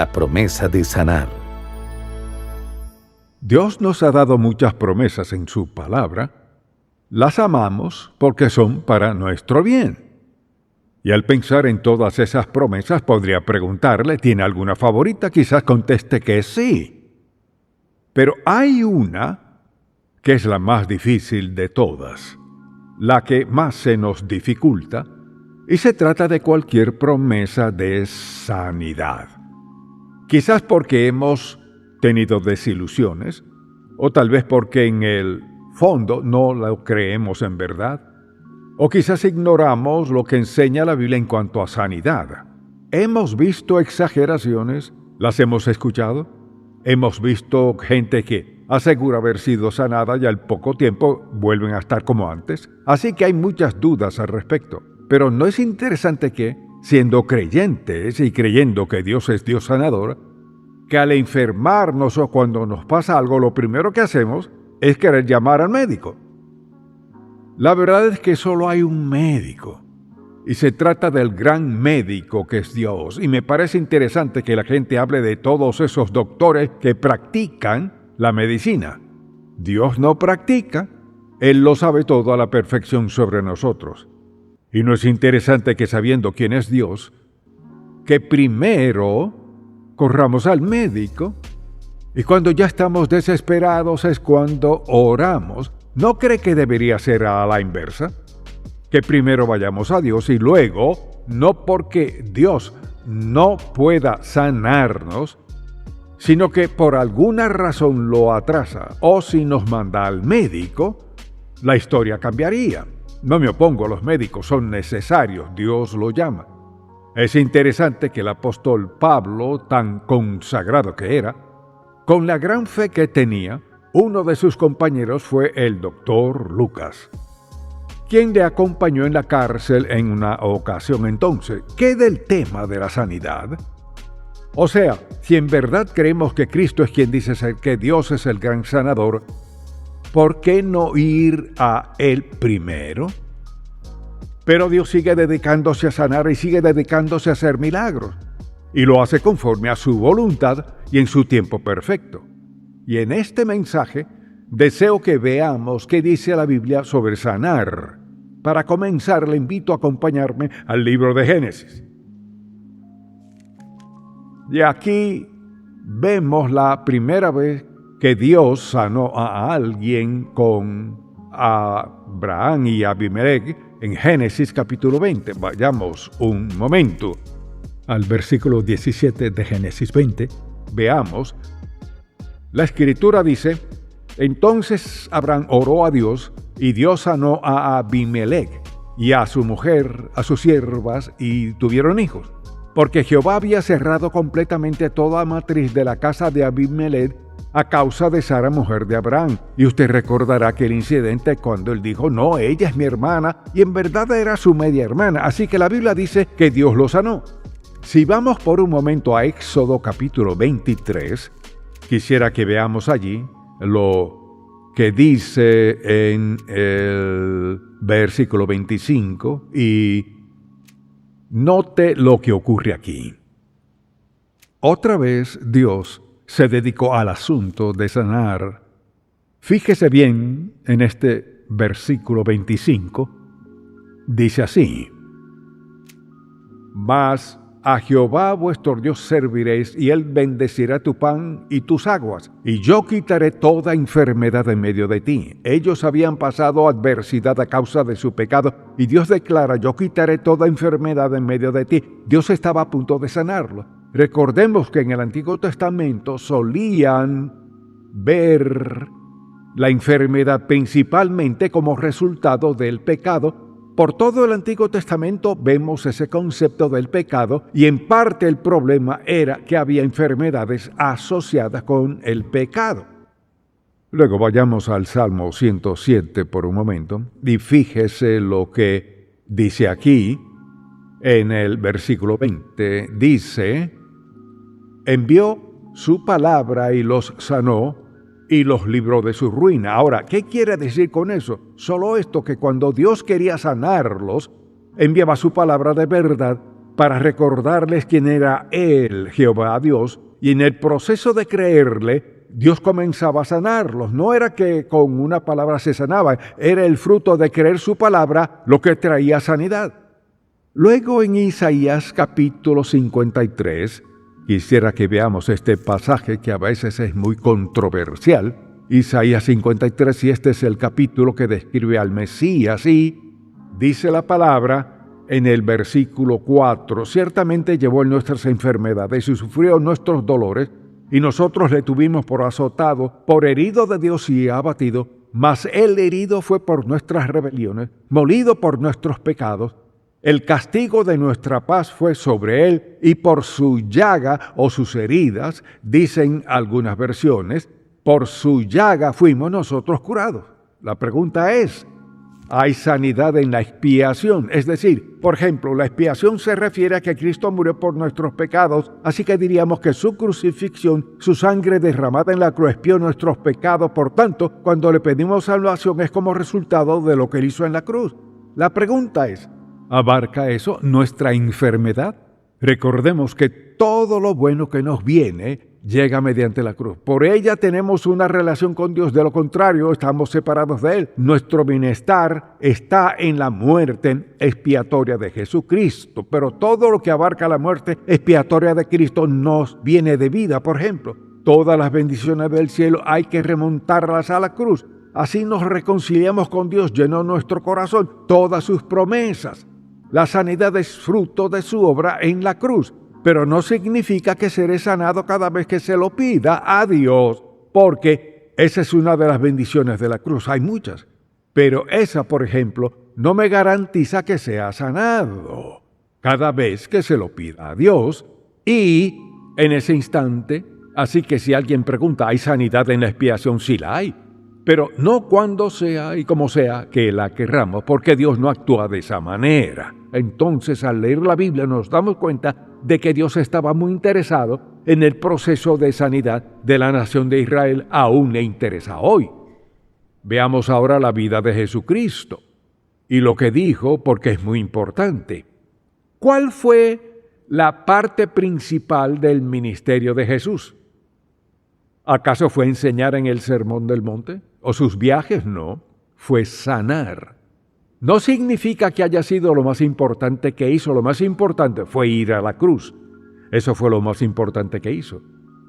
la promesa de sanar. Dios nos ha dado muchas promesas en su palabra. Las amamos porque son para nuestro bien. Y al pensar en todas esas promesas podría preguntarle, ¿tiene alguna favorita? Quizás conteste que sí. Pero hay una que es la más difícil de todas, la que más se nos dificulta, y se trata de cualquier promesa de sanidad. Quizás porque hemos tenido desilusiones, o tal vez porque en el fondo no lo creemos en verdad, o quizás ignoramos lo que enseña la Biblia en cuanto a sanidad. Hemos visto exageraciones, las hemos escuchado, hemos visto gente que asegura haber sido sanada y al poco tiempo vuelven a estar como antes. Así que hay muchas dudas al respecto. Pero ¿no es interesante que, siendo creyentes y creyendo que Dios es Dios sanador, que al enfermarnos o cuando nos pasa algo, lo primero que hacemos es querer llamar al médico? La verdad es que solo hay un médico, y se trata del gran médico que es Dios. Y me parece interesante que la gente hable de todos esos doctores que practican la medicina. Dios no practica, Él lo sabe todo a la perfección sobre nosotros. Y no es interesante que sabiendo quién es Dios, que primero corramos al médico, y cuando ya estamos desesperados es cuando oramos. ¿No cree que debería ser a la inversa? Que primero vayamos a Dios y luego, no porque Dios no pueda sanarnos, sino que por alguna razón lo atrasa, o si nos manda al médico, la historia cambiaría. No me opongo, los médicos son necesarios, Dios lo llama. Es interesante que el apóstol Pablo, tan consagrado que era, con la gran fe que tenía, uno de sus compañeros fue el doctor Lucas, quien le acompañó en la cárcel en una ocasión. Entonces, ¿qué del tema de la sanidad? O sea, si en verdad creemos que Cristo es quien dice ser, que Dios es el gran sanador, ¿por qué no ir a Él primero? Pero Dios sigue dedicándose a sanar y sigue dedicándose a hacer milagros, y lo hace conforme a su voluntad y en su tiempo perfecto. Y en este mensaje deseo que veamos qué dice la Biblia sobre sanar. Para comenzar, le invito a acompañarme al libro de Génesis. Y aquí vemos la primera vez que Dios sanó a alguien con Abraham y Abimelech en Génesis capítulo 20. Vayamos un momento al versículo 17 de Génesis 20. Veamos. La Escritura dice, entonces Abraham oró a Dios, y Dios sanó a Abimelech y a su mujer, a sus siervas, y tuvieron hijos. Porque Jehová había cerrado completamente toda matriz de la casa de Abimelech a causa de Sara, mujer de Abraham. Y usted recordará aquel incidente cuando él dijo, no, ella es mi hermana, y en verdad era su media hermana. Así que la Biblia dice que Dios lo sanó. Si vamos por un momento a Éxodo capítulo 23, quisiera que veamos allí lo que dice en el versículo 25 y note lo que ocurre aquí. Otra vez Dios se dedicó al asunto de sanar. Fíjese bien en este versículo 25, dice así, mas a Jehová vuestro Dios serviréis, y Él bendecirá tu pan y tus aguas, y yo quitaré toda enfermedad en medio de ti. Ellos habían pasado adversidad a causa de su pecado, y Dios declara, yo quitaré toda enfermedad en medio de ti. Dios estaba a punto de sanarlo. Recordemos que en el Antiguo Testamento solían ver la enfermedad principalmente como resultado del pecado. Por todo el Antiguo Testamento vemos ese concepto del pecado, y en parte el problema era que había enfermedades asociadas con el pecado. Luego vayamos al Salmo 107 por un momento y fíjese lo que dice aquí en el versículo 20. Dice, envió su palabra y los sanó, y los libró de su ruina. Ahora, ¿qué quiere decir con eso? Solo esto, que cuando Dios quería sanarlos, enviaba su palabra de verdad para recordarles quién era Él, Jehová Dios, y en el proceso de creerle, Dios comenzaba a sanarlos. No era que con una palabra se sanaba, era el fruto de creer su palabra lo que traía sanidad. Luego en Isaías capítulo 53, quisiera que veamos este pasaje que a veces es muy controversial. Isaías 53, y este es el capítulo que describe al Mesías, y dice la palabra en el versículo 4, ciertamente llevó en nuestras enfermedades y sufrió nuestros dolores, y nosotros le tuvimos por azotado, por herido de Dios y abatido, mas él herido fue por nuestras rebeliones, molido por nuestros pecados. El castigo de nuestra paz fue sobre él, y por su llaga o sus heridas, dicen algunas versiones, por su llaga fuimos nosotros curados. La pregunta es, ¿hay sanidad en la expiación? Es decir, por ejemplo, la expiación se refiere a que Cristo murió por nuestros pecados, así que diríamos que su crucifixión, su sangre derramada en la cruz expió nuestros pecados. Por tanto, cuando le pedimos salvación es como resultado de lo que él hizo en la cruz. La pregunta es, ¿abarca eso nuestra enfermedad? Recordemos que todo lo bueno que nos viene llega mediante la cruz. Por ella tenemos una relación con Dios, de lo contrario estamos separados de Él. Nuestro bienestar está en la muerte expiatoria de Jesucristo, pero todo lo que abarca la muerte expiatoria de Cristo nos viene de vida. Por ejemplo, todas las bendiciones del cielo hay que remontarlas a la cruz. Así nos reconciliamos con Dios, llenó nuestro corazón todas sus promesas. La sanidad es fruto de su obra en la cruz, pero no significa que seré sanado cada vez que se lo pida a Dios, porque esa es una de las bendiciones de la cruz. Hay muchas, pero esa, por ejemplo, no me garantiza que sea sanado cada vez que se lo pida a Dios y en ese instante. Así que si alguien pregunta, ¿hay sanidad en la expiación? Sí la hay, pero no cuando sea y como sea que la querramos, porque Dios no actúa de esa manera. Entonces, al leer la Biblia nos damos cuenta de que Dios estaba muy interesado en el proceso de sanidad de la nación de Israel, aún le interesa hoy. Veamos ahora la vida de Jesucristo y lo que dijo, porque es muy importante. ¿Cuál fue la parte principal del ministerio de Jesús? ¿Acaso fue enseñar en el Sermón del Monte? ¿O sus viajes? No, fue sanar. No significa que haya sido lo más importante que hizo. Lo más importante fue ir a la cruz. Eso fue lo más importante que hizo.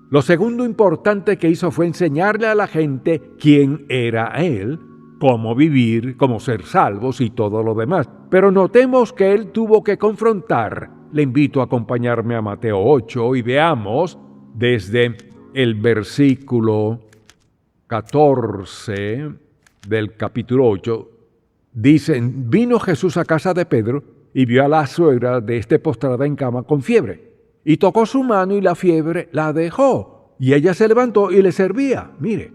Lo segundo importante que hizo fue enseñarle a la gente quién era Él, cómo vivir, cómo ser salvos y todo lo demás. Pero notemos que Él tuvo que confrontar. Le invito a acompañarme a Mateo 8 y veamos desde el versículo 14 del capítulo 8. Dicen, vino Jesús a casa de Pedro y vio a la suegra de este postrada en cama con fiebre. Y tocó su mano y la fiebre la dejó. Y ella se levantó y le servía. Mire,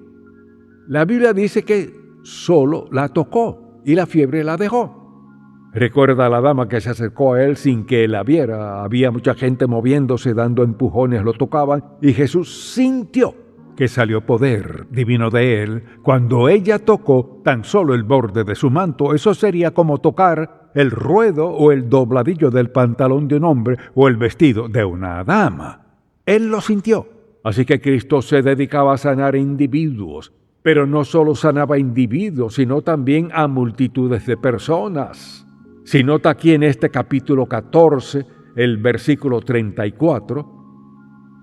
la Biblia dice que solo la tocó y la fiebre la dejó. Recuerda a la dama que se acercó a él sin que la viera. Había mucha gente moviéndose, dando empujones, lo tocaban. Y Jesús sintió que salió poder divino de él. Cuando ella tocó tan solo el borde de su manto, eso sería como tocar el ruedo o el dobladillo del pantalón de un hombre o el vestido de una dama. Él lo sintió. Así que Cristo se dedicaba a sanar individuos, pero no solo sanaba individuos, sino también a multitudes de personas. Si nota aquí en este capítulo 14, el versículo 34,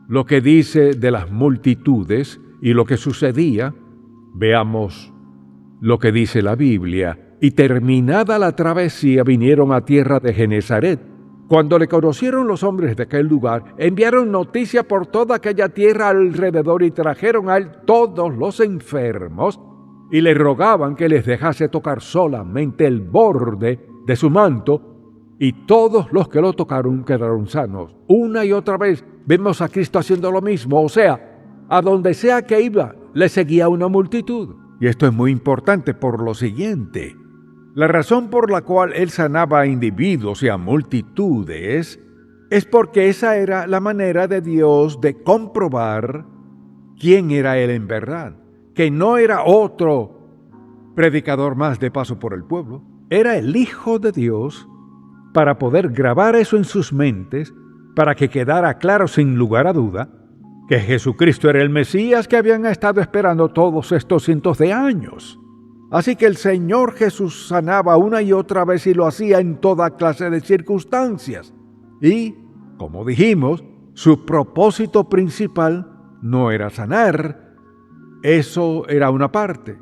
lo que dice de las multitudes y lo que sucedía, veamos lo que dice la Biblia. Y terminada la travesía vinieron a tierra de Genezaret. Cuando le conocieron los hombres de aquel lugar, enviaron noticia por toda aquella tierra alrededor y trajeron a él todos los enfermos y le rogaban que les dejase tocar solamente el borde de su manto, y todos los que lo tocaron quedaron sanos. Una y otra vez vemos a Cristo haciendo lo mismo, o sea, a donde sea que iba, le seguía una multitud. Y esto es muy importante por lo siguiente. La razón por la cual él sanaba a individuos y a multitudes es porque esa era la manera de Dios de comprobar quién era él en verdad, que no era otro predicador más de paso por el pueblo, era el Hijo de Dios para poder grabar eso en sus mentes, para que quedara claro sin lugar a duda que Jesucristo era el Mesías que habían estado esperando todos estos cientos de años. Así que el Señor Jesús sanaba una y otra vez y lo hacía en toda clase de circunstancias. Y, como dijimos, su propósito principal no era sanar, eso era una parte.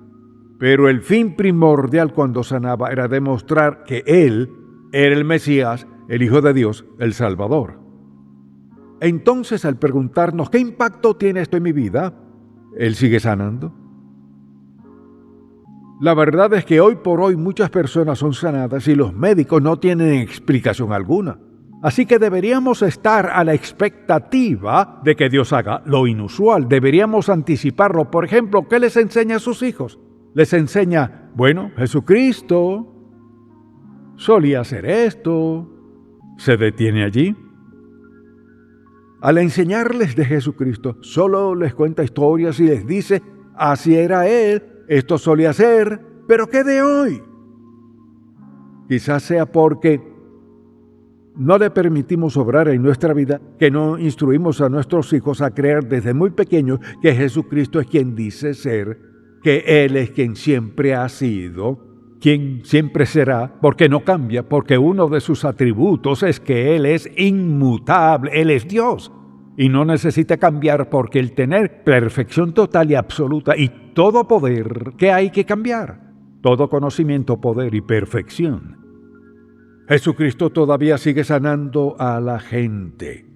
Pero el fin primordial cuando sanaba era demostrar que Él era el Mesías, el Hijo de Dios, el Salvador. Entonces, al preguntarnos ¿qué impacto tiene esto en mi vida?, Él sigue sanando. La verdad es que hoy por hoy muchas personas son sanadas y los médicos no tienen explicación alguna. Así que deberíamos estar a la expectativa de que Dios haga lo inusual. Deberíamos anticiparlo. Por ejemplo, ¿qué les enseña a sus hijos? Les enseña, bueno, Jesucristo solía hacer esto. ¿Se detiene allí? Al enseñarles de Jesucristo, solo les cuenta historias y les dice, así era Él, esto solía ser, pero ¿qué de hoy? Quizás sea porque no le permitimos obrar en nuestra vida, que no instruimos a nuestros hijos a creer desde muy pequeños que Jesucristo es quien dice ser, que Él es quien siempre ha sido, quien siempre será, porque no cambia, porque uno de sus atributos es que Él es inmutable, Él es Dios, y no necesita cambiar porque el tener perfección total y absoluta y todo poder, ¿qué hay que cambiar? Todo conocimiento, poder y perfección. Jesucristo todavía sigue sanando a la gente.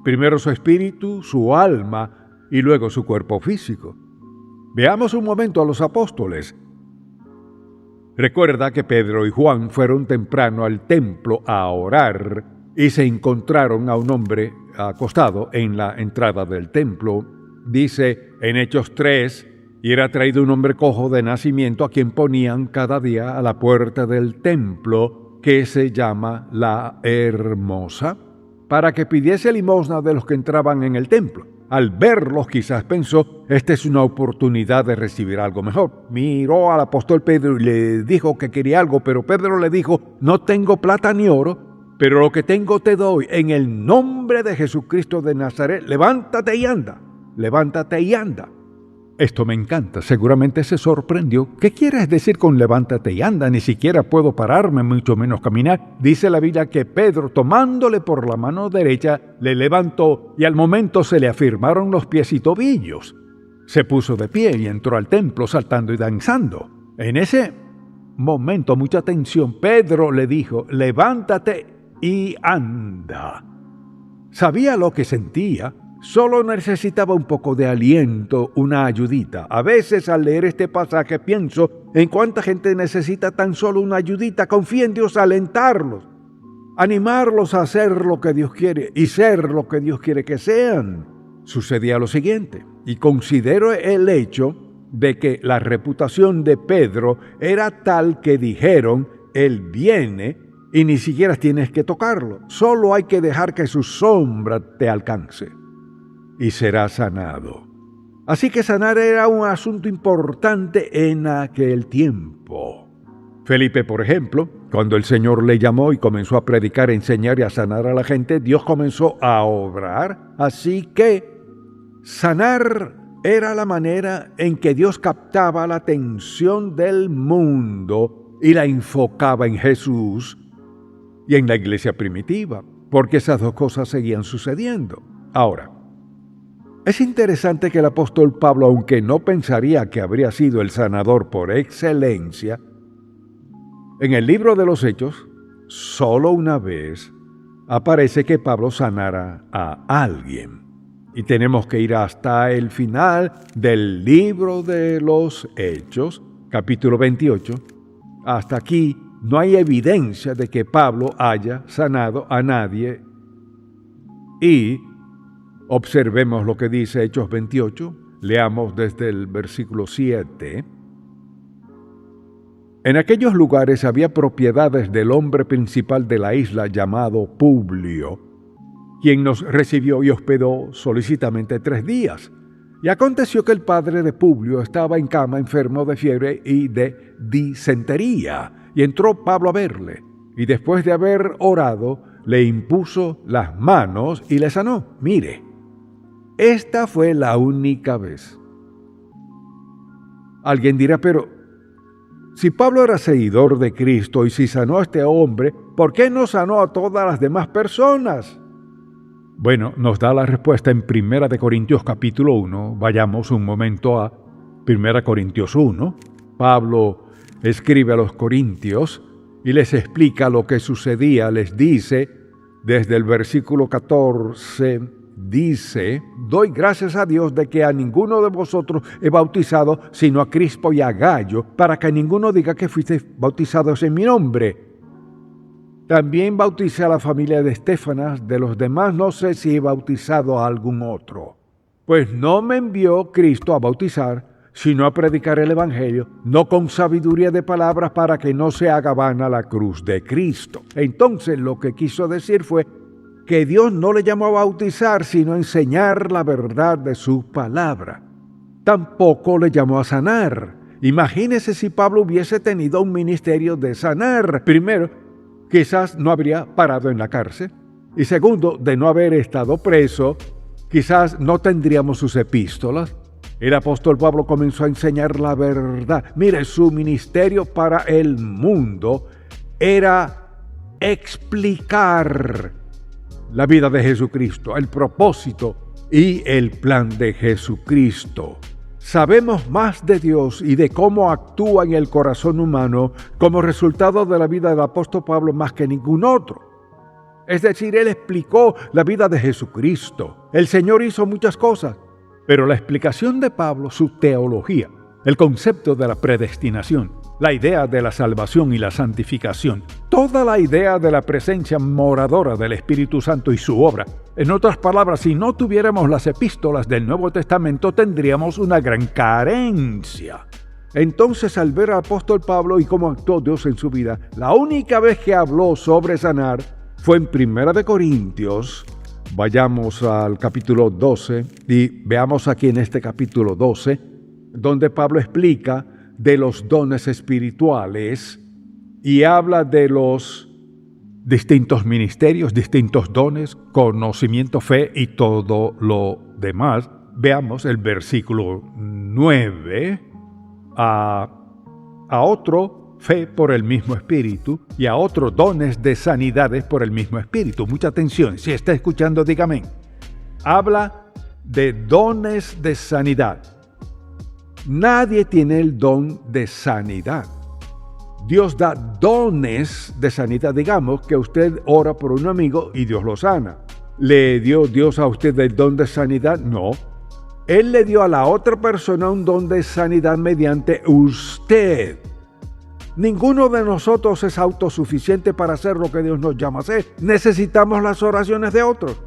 Primero su espíritu, su alma y luego su cuerpo físico. Veamos un momento a los apóstoles. Recuerda que Pedro y Juan fueron temprano al templo a orar y se encontraron a un hombre acostado en la entrada del templo. Dice en Hechos 3, y era traído un hombre cojo de nacimiento a quien ponían cada día a la puerta del templo, que se llama La Hermosa, para que pidiese limosna de los que entraban en el templo. Al verlos quizás pensó, esta es una oportunidad de recibir algo mejor. Miró al apóstol Pedro y le dijo que quería algo, pero Pedro le dijo, no tengo plata ni oro, pero lo que tengo te doy. En el nombre de Jesucristo de Nazaret, levántate y anda. Levántate y anda. Esto me encanta. Seguramente se sorprendió. ¿Qué quieres decir con levántate y anda? Ni siquiera puedo pararme, mucho menos caminar. Dice la Biblia que Pedro, tomándole por la mano derecha, le levantó y al momento se le afirmaron los pies y tobillos. Se puso de pie y entró al templo saltando y danzando. En ese momento, mucha atención, Pedro le dijo, levántate y anda. Sabía lo que sentía. Solo necesitaba un poco de aliento, una ayudita. A veces al leer este pasaje pienso en cuánta gente necesita tan solo una ayudita. Confía en Dios, alentarlos, animarlos a hacer lo que Dios quiere y ser lo que Dios quiere que sean. Sucedía lo siguiente, y considero el hecho de que la reputación de Pedro era tal que dijeron, Él viene y ni siquiera tienes que tocarlo. Solo hay que dejar que su sombra te alcance. Y será sanado. Así que sanar era un asunto importante en aquel tiempo. Felipe, por ejemplo, cuando el Señor le llamó y comenzó a predicar, enseñar y a sanar a la gente, Dios comenzó a obrar. Así que sanar era la manera en que Dios captaba la atención del mundo y la enfocaba en Jesús y en la iglesia primitiva, porque esas dos cosas seguían sucediendo. Ahora, es interesante que el apóstol Pablo, aunque no pensaría que habría sido el sanador por excelencia, en el libro de los Hechos, solo una vez aparece que Pablo sanara a alguien. Y tenemos que ir hasta el final del libro de los Hechos, capítulo 28. Hasta aquí no hay evidencia de que Pablo haya sanado a nadie. Y observemos lo que dice Hechos 28, leamos desde el versículo 7. En aquellos lugares había propiedades del hombre principal de la isla llamado Publio, quien nos recibió y hospedó solícitamente 3 días. Y aconteció que el padre de Publio estaba en cama enfermo de fiebre y de disentería, y entró Pablo a verle. y después de haber orado, le impuso las manos y le sanó. Mire, esta fue la única vez. Alguien dirá, pero si Pablo era seguidor de Cristo y si sanó a este hombre, ¿por qué no sanó a todas las demás personas? Bueno, nos da la respuesta en 1 Corintios capítulo 1. Vayamos un momento a 1 Corintios 1. Pablo escribe a los corintios y les explica lo que sucedía. Les dice, desde el versículo 14, dice: doy gracias a Dios de que a ninguno de vosotros he bautizado, sino a Crispo y a Gayo, para que ninguno diga que fuisteis bautizados en mi nombre. También bauticé a la familia de Estéfanas, de los demás no sé si he bautizado a algún otro. Pues no me envió Cristo a bautizar, sino a predicar el Evangelio, no con sabiduría de palabras para que no se haga vana la cruz de Cristo. Entonces lo que quiso decir fue que Dios no le llamó a bautizar, sino a enseñar la verdad de su palabra. Tampoco le llamó a sanar. Imagínese si Pablo hubiese tenido un ministerio de sanar. Primero, quizás no habría parado en la cárcel. Y segundo, de no haber estado preso, quizás no tendríamos sus epístolas. El apóstol Pablo comenzó a enseñar la verdad. Mire, su ministerio para el mundo era explicar la vida de Jesucristo, el propósito y el plan de Jesucristo. Sabemos más de Dios y de cómo actúa en el corazón humano como resultado de la vida del apóstol Pablo más que ningún otro. Es decir, él explicó la vida de Jesucristo. El Señor hizo muchas cosas, pero la explicación de Pablo, su teología, el concepto de la predestinación, la idea de la salvación y la santificación, toda la idea de la presencia moradora del Espíritu Santo y su obra. En otras palabras, si no tuviéramos las epístolas del Nuevo Testamento, tendríamos una gran carencia. Entonces, al ver al apóstol Pablo y cómo actuó Dios en su vida, la única vez que habló sobre sanar fue en 1 Corintios. Vayamos al capítulo 12 y veamos aquí en este capítulo 12, donde Pablo explica de los dones espirituales y habla de los distintos ministerios, distintos dones, conocimiento, fe y todo lo demás. Veamos el versículo 9, a otro fe por el mismo Espíritu y a otro dones de sanidades por el mismo Espíritu. Mucha atención, si está escuchando, dígame. Habla de dones de sanidad. Nadie tiene el don de sanidad. Dios da dones de sanidad. Digamos que usted ora por un amigo y Dios lo sana. ¿Le dio Dios a usted el don de sanidad? No. Él le dio a la otra persona un don de sanidad mediante usted. Ninguno de nosotros es autosuficiente para hacer lo que Dios nos llama a hacer. Necesitamos las oraciones de otros.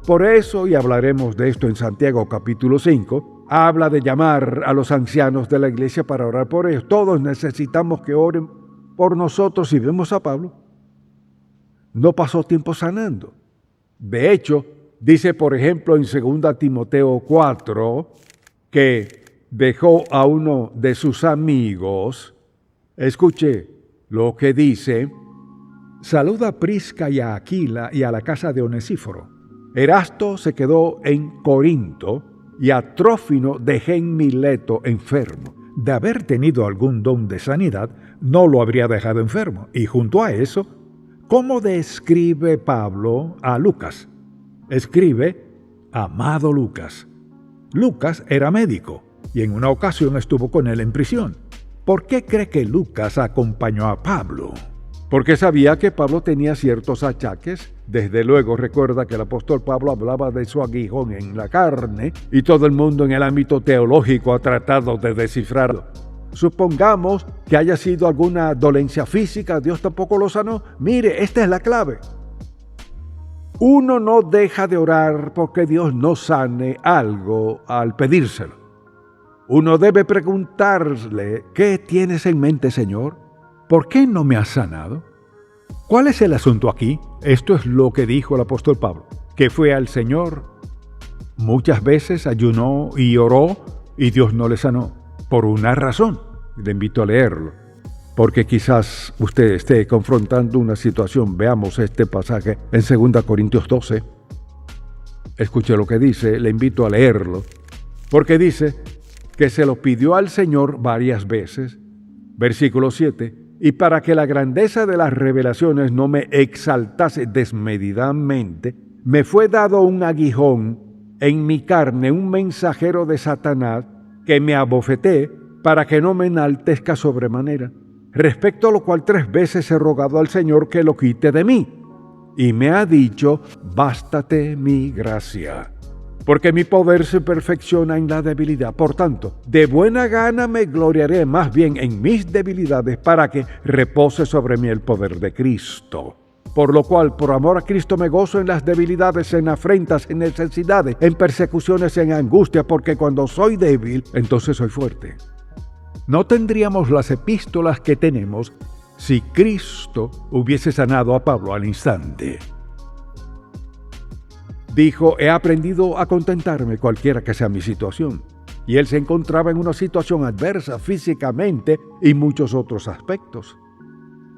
Por eso, y hablaremos de esto en Santiago capítulo 5, habla de llamar a los ancianos de la iglesia para orar por ellos. Todos necesitamos que oren por nosotros. Si vemos a Pablo, no pasó tiempo sanando. De hecho, dice por ejemplo en 2 Timoteo 4, que dejó a uno de sus amigos. Escuche lo que dice: saluda a Prisca y a Aquila y a la casa de Onesíforo. Erasto se quedó en Corinto y a Trófimo dejé en Mileto enfermo. De haber tenido algún don de sanidad, no lo habría dejado enfermo. Y junto a eso, ¿cómo describe Pablo a Lucas? Escribe: amado Lucas. Lucas era médico y en una ocasión estuvo con él en prisión. ¿Por qué cree que Lucas acompañó a Pablo? Porque sabía que Pablo tenía ciertos achaques. Desde luego recuerda que el apóstol Pablo hablaba de su aguijón en la carne y todo el mundo en el ámbito teológico ha tratado de descifrarlo. Supongamos que haya sido alguna dolencia física, Dios tampoco lo sanó. Mire, esta es la clave. Uno no deja de orar porque Dios no sane algo al pedírselo. Uno debe preguntarle: ¿qué tienes en mente, Señor? ¿Por qué no me has sanado? ¿Cuál es el asunto aquí? Esto es lo que dijo el apóstol Pablo, que fue al Señor muchas veces, ayunó y oró y Dios no le sanó, por una razón. Le invito a leerlo. porque quizás usted esté confrontando una situación. Veamos este pasaje en 2 Corintios 12. Escuche lo que dice, le invito a leerlo, porque dice que se lo pidió al Señor varias veces. Versículo 7, y para que la grandeza de las revelaciones no me exaltase desmedidamente, me fue dado un aguijón en mi carne, un mensajero de Satanás, que me abofeté para que no me enaltezca sobremanera. Respecto a lo cual 3 veces he rogado al Señor que lo quite de mí. Y me ha dicho, bástate mi gracia, porque mi poder se perfecciona en la debilidad. Por tanto, de buena gana me gloriaré más bien en mis debilidades, para que repose sobre mí el poder de Cristo. Por lo cual, por amor a Cristo, me gozo en las debilidades, en afrentas, en necesidades, en persecuciones, en angustia, porque cuando soy débil, entonces soy fuerte. No tendríamos las epístolas que tenemos si Cristo hubiese sanado a Pablo al instante. Dijo, he aprendido a contentarme cualquiera que sea mi situación. Y él se encontraba en una situación adversa físicamente y muchos otros aspectos.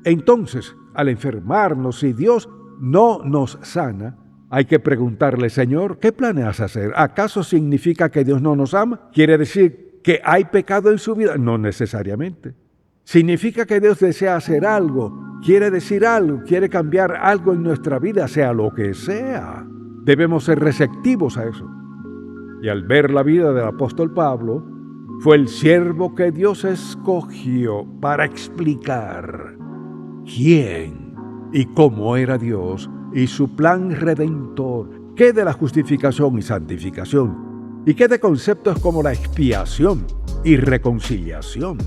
Entonces, al enfermarnos, si Dios no nos sana, hay que preguntarle, Señor, ¿qué planeas hacer? ¿Acaso significa que Dios no nos ama? ¿Quiere decir que hay pecado en su vida? No necesariamente. ¿Significa que Dios desea hacer algo? ¿Quiere decir algo? ¿Quiere cambiar algo en nuestra vida? Sea lo que sea. Debemos ser receptivos a eso. Y al ver la vida del apóstol Pablo, fue el siervo que Dios escogió para explicar quién y cómo era Dios y su plan redentor, qué de la justificación y santificación, y qué de conceptos como la expiación y reconciliación.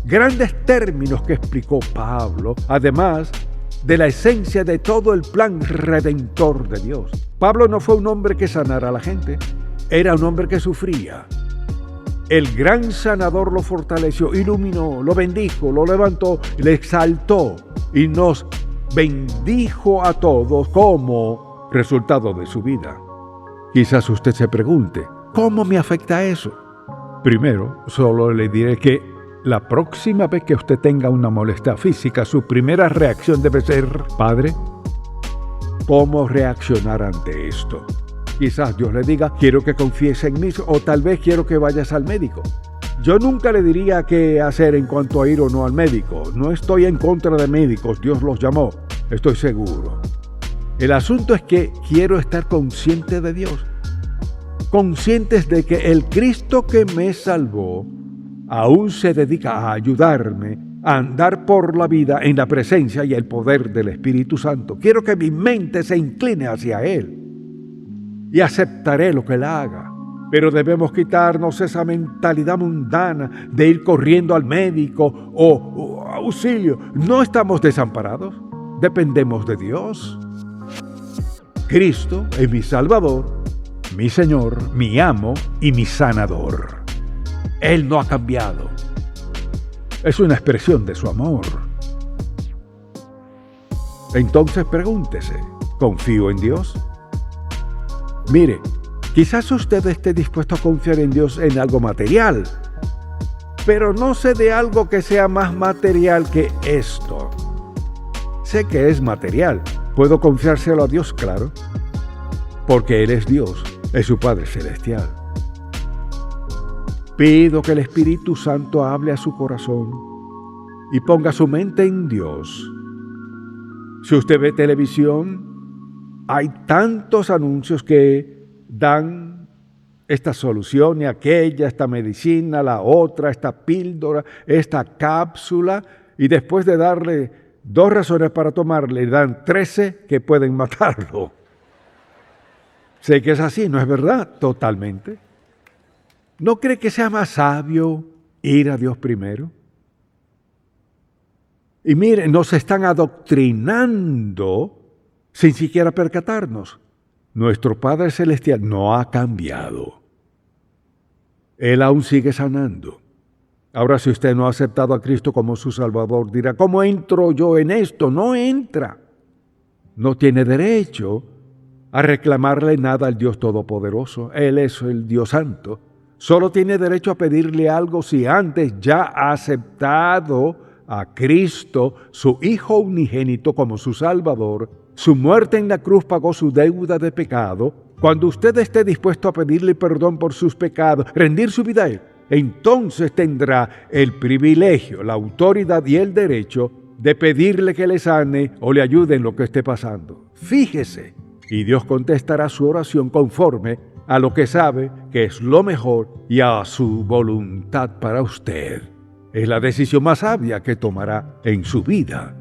Grandes términos que explicó Pablo, además de la esencia de todo el plan redentor de Dios. Pablo no fue un hombre que sanara a la gente, era un hombre que sufría. El gran sanador lo fortaleció, iluminó, lo bendijo, lo levantó, le exaltó y nos bendijo a todos como resultado de su vida. Quizás usted se pregunte, ¿cómo me afecta eso? Primero, solo le diré que la próxima vez que usted tenga una molestia física, su primera reacción debe ser, Padre, ¿cómo reaccionar ante esto? Quizás Dios le diga, quiero que confiese en mí, o tal vez quiero que vayas al médico. Yo nunca le diría qué hacer en cuanto a ir o no al médico. No estoy en contra de médicos, Dios los llamó, estoy seguro. El asunto es que quiero estar consciente de Dios. Conscientes de que el Cristo que me salvó aún se dedica a ayudarme a andar por la vida en la presencia y el poder del Espíritu Santo. Quiero que mi mente se incline hacia Él y aceptaré lo que Él haga. Pero debemos quitarnos esa mentalidad mundana de ir corriendo al médico o auxilio. No estamos desamparados, dependemos de Dios. Cristo es mi Salvador, mi Señor, mi amo y mi sanador. Él no ha cambiado. Es una expresión de su amor. Entonces pregúntese, ¿confío en Dios? Mire, quizás usted esté dispuesto a confiar en Dios en algo material, pero no sé de algo que sea más material que esto. Sé que es material. ¿Puedo confiárselo a Dios? Claro, porque Él es Dios, es su Padre Celestial. Pido que el Espíritu Santo hable a su corazón y ponga su mente en Dios. Si usted ve televisión, hay tantos anuncios que dan esta solución y aquella, esta medicina, la otra, esta píldora, esta cápsula, y después de darle 2 razones para tomarle, dan 13 que pueden matarlo. Sé que es así, ¿no es verdad? Totalmente. ¿No cree que sea más sabio ir a Dios primero? Y miren, nos están adoctrinando sin siquiera percatarnos. Nuestro Padre Celestial no ha cambiado. Él aún sigue sanando. Ahora, si usted no ha aceptado a Cristo como su Salvador, dirá, ¿cómo entro yo en esto? No entra. No tiene derecho a reclamarle nada al Dios Todopoderoso. Él es el Dios Santo. Solo tiene derecho a pedirle algo si antes ya ha aceptado a Cristo, su Hijo unigénito, como su Salvador, su muerte en la cruz pagó su deuda de pecado, cuando usted esté dispuesto a pedirle perdón por sus pecados, rendir su vida a Él, entonces tendrá el privilegio, la autoridad y el derecho de pedirle que le sane o le ayude en lo que esté pasando. Fíjese, y Dios contestará su oración conforme a lo que sabe que es lo mejor y a su voluntad para usted. Es la decisión más sabia que tomará en su vida.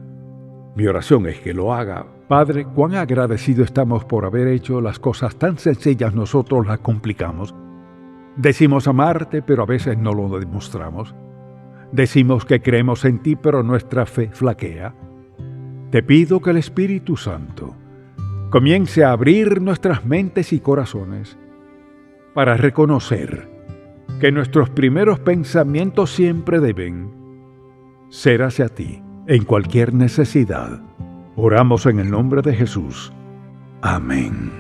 Mi oración es que lo haga. Padre, cuán agradecidos estamos por haber hecho las cosas tan sencillas, nosotros las complicamos. Decimos amarte, pero a veces no lo demostramos. Decimos que creemos en ti, pero nuestra fe flaquea. Te pido que el Espíritu Santo comience a abrir nuestras mentes y corazones para reconocer que nuestros primeros pensamientos siempre deben ser hacia ti en cualquier necesidad. Oramos en el nombre de Jesús. Amén.